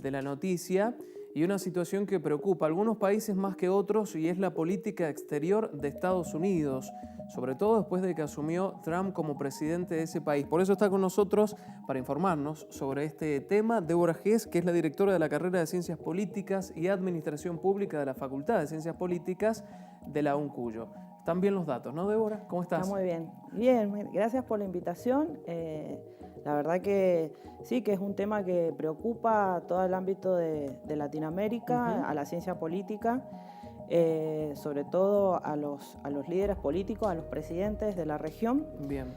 de la noticia y una situación que preocupa a algunos países más que otros, y es la política exterior de Estados Unidos, sobre todo después de que asumió Trump como presidente de ese país. Por eso está con nosotros para informarnos sobre este tema Débora Gess, que es la directora de la carrera de Ciencias Políticas y Administración Pública de la Facultad de Ciencias Políticas de la UNCUYO. Están bien los datos, ¿no, Débora? ¿Cómo estás? Está muy bien. Bien, gracias por la invitación. La verdad que sí, que es un tema que preocupa a todo el ámbito de Latinoamérica, a la ciencia política, sobre todo a los líderes políticos, a los presidentes de la región. Bien.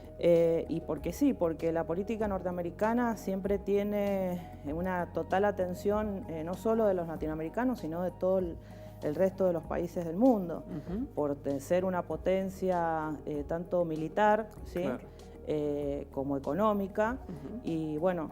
Y porque sí, porque la política norteamericana siempre tiene una total atención, no solo de los latinoamericanos, sino de todo el resto de los países del mundo, por ser una potencia tanto militar, ¿sí? Claro. Como económica, y bueno,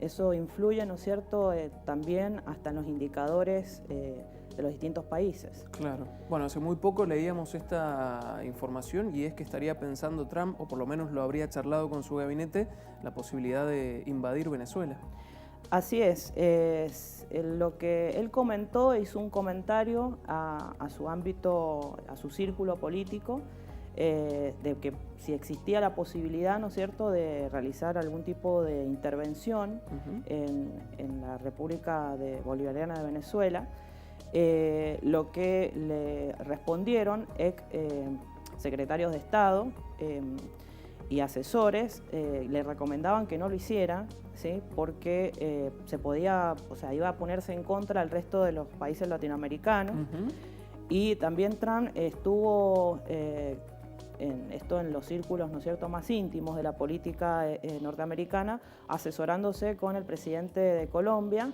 eso influye, ¿no es cierto?, también hasta en los indicadores de los distintos países. Claro. Bueno, hace muy poco leíamos esta información, y es que estaría pensando Trump, o por lo menos lo habría charlado con su gabinete, la posibilidad de invadir Venezuela. Así es, lo que él comentó, hizo un comentario a su ámbito, a su círculo político, de que si existía la posibilidad, ¿no es cierto?, de realizar algún tipo de intervención en la República Bolivariana de Venezuela. Lo que le respondieron secretarios de Estado y asesores le recomendaban que no lo hiciera, ¿sí? Porque se podía, o sea, iba a ponerse en contra del resto de los países latinoamericanos. Y también Trump estuvo en los círculos, ¿no es cierto?, más íntimos de la política norteamericana, asesorándose con el presidente de Colombia,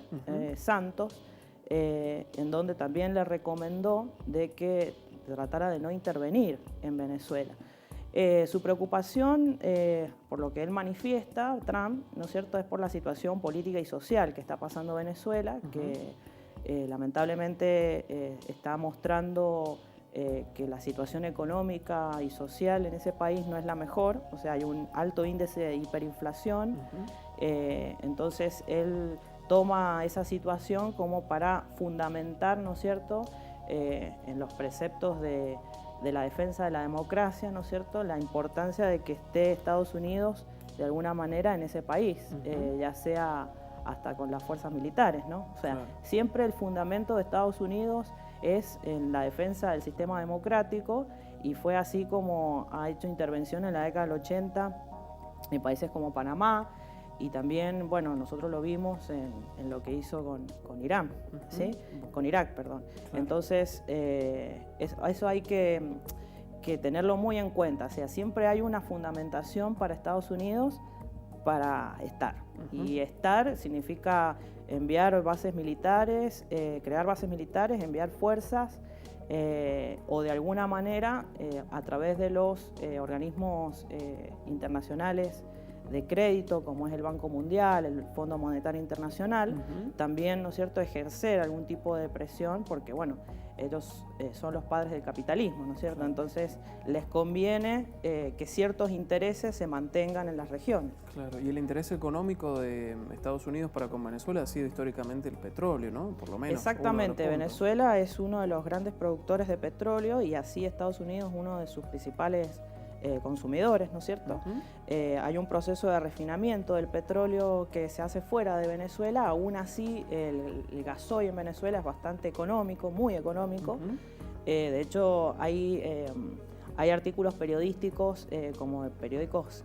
Santos, en donde también le recomendó de que tratara de no intervenir en Venezuela. Su preocupación, por lo que él manifiesta, Trump, ¿no es cierto?, es por la situación política y social que está pasando Venezuela, que lamentablemente está mostrando que la situación económica y social en ese país no es la mejor, o sea, hay un alto índice de hiperinflación. Entonces él toma esa situación como para fundamentar, ¿no es cierto?, en los preceptos de la defensa de la democracia, ¿no es cierto?, la importancia de que esté Estados Unidos de alguna manera en ese país, ya sea hasta con las fuerzas militares, ¿no? O sea, siempre el fundamento de Estados Unidos es en la defensa del sistema democrático, y fue así como ha hecho intervención en la década del 80 en países como Panamá, y también, bueno, nosotros lo vimos en lo que hizo con Irán, ¿sí? Con Irak, perdón. Claro. Entonces, eso hay que tenerlo muy en cuenta. O sea, siempre hay una fundamentación para Estados Unidos para estar. Y estar significa enviar bases militares, crear bases militares, enviar fuerzas, o de alguna manera, a través de los organismos internacionales de crédito, como es el Banco Mundial, el Fondo Monetario Internacional, también, ¿no es cierto?, ejercer algún tipo de presión, porque, bueno, ellos son los padres del capitalismo, ¿no es cierto? Entonces, les conviene que ciertos intereses se mantengan en las regiones. Claro, y el interés económico de Estados Unidos para con Venezuela ha sido históricamente el petróleo, ¿no? Por lo menos. Exactamente, Venezuela es uno de los grandes productores de petróleo, y así Estados Unidos es uno de sus principales consumidores, ¿no es cierto? Hay un proceso de refinamiento del petróleo que se hace fuera de Venezuela. Aún así, el gasoil en Venezuela es bastante económico, muy económico. De hecho, hay artículos periodísticos, como periódicos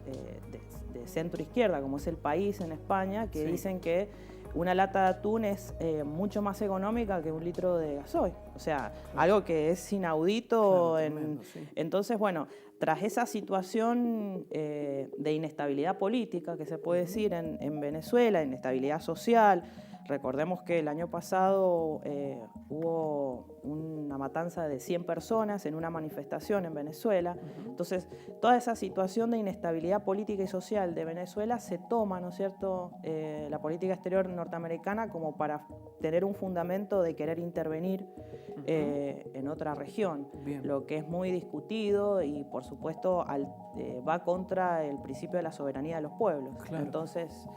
de centro izquierda, como es El País en España, que dicen que una lata de atún es mucho más económica que un litro de gasoil. O sea, algo que es inaudito. Tremendo, Entonces, bueno, tras esa situación de inestabilidad política, que se puede decir en Venezuela, inestabilidad social, recordemos que el año pasado hubo una matanza de 100 personas en una manifestación en Venezuela. Entonces, toda esa situación de inestabilidad política y social de Venezuela se toma, ¿no es cierto?, la política exterior norteamericana como para tener un fundamento de querer intervenir en otra región. Lo que es muy discutido y, por supuesto, va contra el principio de la soberanía de los pueblos. Entonces,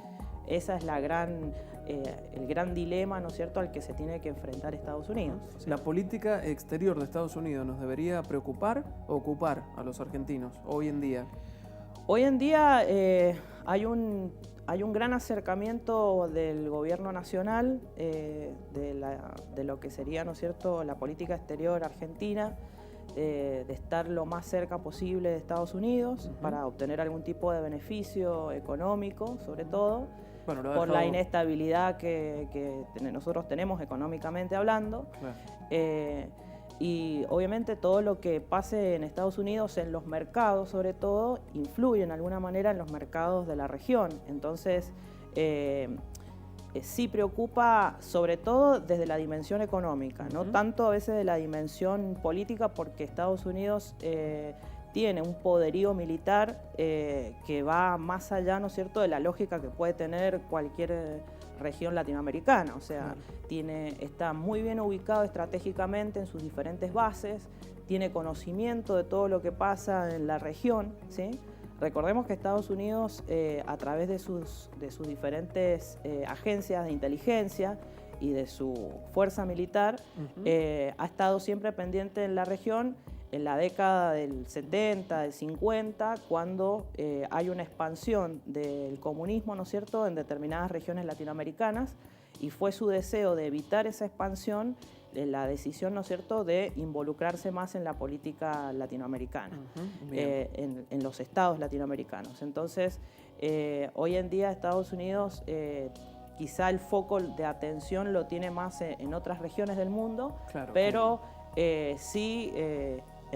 esa es la gran el gran dilema, ¿no es cierto?, al que se tiene que enfrentar Estados Unidos. ¿La política exterior de Estados Unidos nos debería preocupar o ocupar a los argentinos hoy en día? Hoy en día hay un gran acercamiento del gobierno nacional de lo que sería, ¿no es cierto?, la política exterior argentina, de estar lo más cerca posible de Estados Unidos para obtener algún tipo de beneficio económico, sobre todo, por la inestabilidad que nosotros tenemos económicamente hablando. Claro. Y obviamente todo lo que pase en Estados Unidos, en los mercados sobre todo, influye en alguna manera en los mercados de la región. Entonces, sí preocupa sobre todo desde la dimensión económica, no tanto a veces de la dimensión política, porque Estados Unidos tiene un poderío militar que va más allá, ¿no es cierto?, de la lógica que puede tener cualquier región latinoamericana. O sea, está muy bien ubicado estratégicamente en sus diferentes bases, tiene conocimiento de todo lo que pasa en la región, ¿sí? Recordemos que Estados Unidos, a través de sus diferentes agencias de inteligencia y de su fuerza militar, ha estado siempre pendiente en la región. En la década del 70, del 50, cuando hay una expansión del comunismo, ¿no es cierto?, en determinadas regiones latinoamericanas, y fue su deseo de evitar esa expansión, la decisión, ¿no es cierto?, de involucrarse más en la política latinoamericana, en los estados latinoamericanos. Entonces, hoy en día Estados Unidos quizá el foco de atención lo tiene más en otras regiones del mundo, claro, pero sí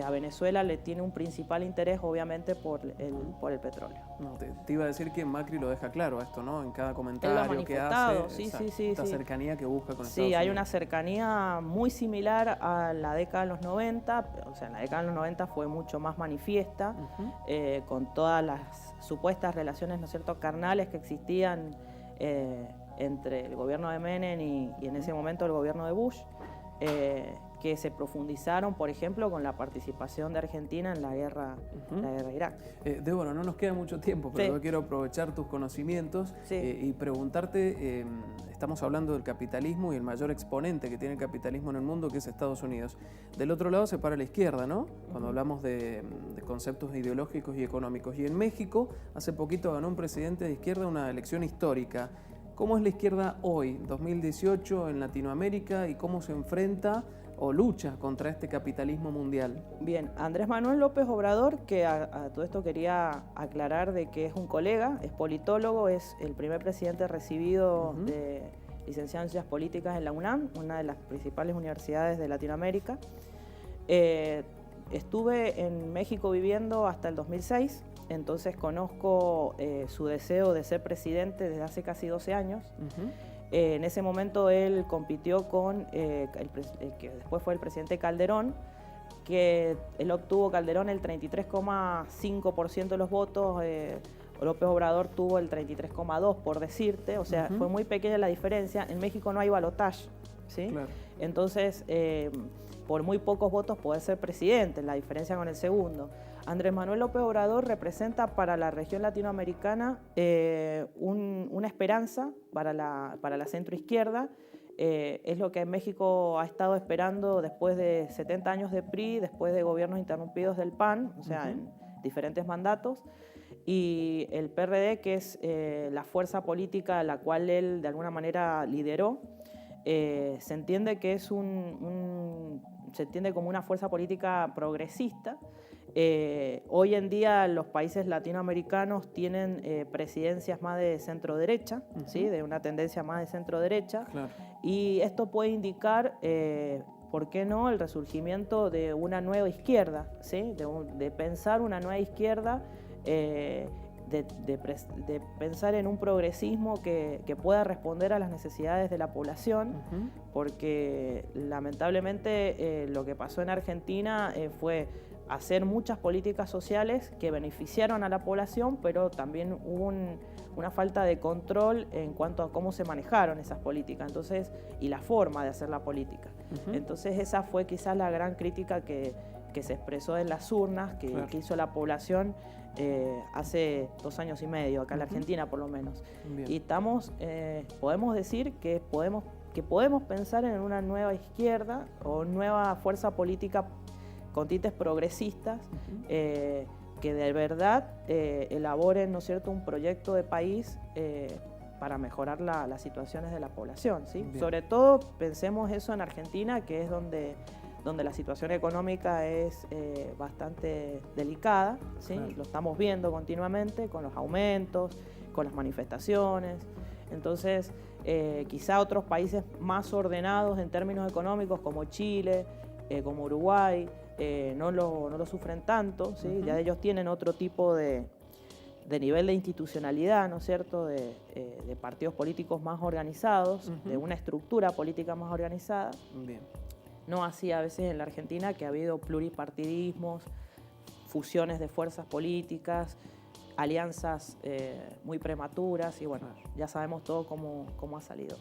a Venezuela le tiene un principal interés, obviamente, por el petróleo. No, te iba a decir que Macri lo deja claro esto, ¿no? En cada comentario que hace, esta cercanía que busca con Estados Unidos. Sí, hay una cercanía muy similar a la década de los 90, o sea, en la década de los 90 fue mucho más manifiesta, con todas las supuestas relaciones, ¿no es cierto?, carnales que existían entre el gobierno de Menem y en ese momento el gobierno de Bush, que se profundizaron, por ejemplo, con la participación de Argentina en la guerra de Irak. Débora, no nos queda mucho tiempo, pero yo quiero aprovechar tus conocimientos y preguntarte, estamos hablando del capitalismo y el mayor exponente que tiene el capitalismo en el mundo, que es Estados Unidos. Del otro lado se para la izquierda, ¿no? Cuando hablamos de conceptos ideológicos y económicos. Y en México, hace poquito ganó un presidente de izquierda una elección histórica. ¿Cómo es la izquierda hoy, 2018, en Latinoamérica, y cómo se enfrenta o lucha contra este capitalismo mundial? Bien, Andrés Manuel López Obrador, que a todo esto quería aclarar de que es un colega, es politólogo, es el primer presidente recibido de licenciado en Ciencias Políticas en la UNAM, una de las principales universidades de Latinoamérica. Estuve en México viviendo hasta el 2006, entonces conozco su deseo de ser presidente desde hace casi 12 años. En ese momento él compitió con el que después fue el presidente Calderón, que él obtuvo Calderón el 33,5% de los votos, López Obrador tuvo el 33,2%, por decirte, o sea, fue muy pequeña la diferencia. En México no hay balotaje, ¿sí? Claro. Entonces, por muy pocos votos poder ser presidente, la diferencia con el segundo. Andrés Manuel López Obrador representa para la región latinoamericana una esperanza para la centroizquierda. Es lo que en México ha estado esperando después de 70 años de PRI, después de gobiernos interrumpidos del PAN, o sea, en diferentes mandatos. Y el PRD, que es la fuerza política a la cual él de alguna manera lideró, se entiende que es se entiende como una fuerza política progresista. Hoy en día los países latinoamericanos tienen presidencias más de centro-derecha, ¿sí? De una tendencia más de centro-derecha, claro. Y esto puede indicar, ¿por qué no?, el resurgimiento de una nueva izquierda, ¿sí? De pensar una nueva izquierda, de pensar en un progresismo que pueda responder a las necesidades de la población, porque lamentablemente lo que pasó en Argentina fue hacer muchas políticas sociales que beneficiaron a la población, pero también hubo una falta de control en cuanto a cómo se manejaron esas políticas, entonces, y la forma de hacer la política. Entonces esa fue quizás la gran crítica que se expresó en las urnas, que hizo la población hace 2 años y medio, acá en la Argentina por lo menos. Bien. Y podemos decir que podemos pensar en una nueva izquierda o nueva fuerza política con tintes progresistas, que de verdad elaboren, ¿no es cierto?, un proyecto de país para mejorar las situaciones de la población, ¿sí? Sobre todo pensemos eso en Argentina, que es donde la situación económica es bastante delicada, ¿sí? Claro. Lo estamos viendo continuamente con los aumentos, con las manifestaciones. Entonces, quizá otros países más ordenados en términos económicos, como Chile, como Uruguay, no lo sufren tanto, ¿sí? Ya ellos tienen otro tipo de nivel de institucionalidad, ¿no es cierto?, de partidos políticos más organizados, de una estructura política más organizada. Bien. No así a veces en la Argentina, que ha habido pluripartidismos, fusiones de fuerzas políticas, alianzas muy prematuras y bueno, ya sabemos todo cómo ha salido.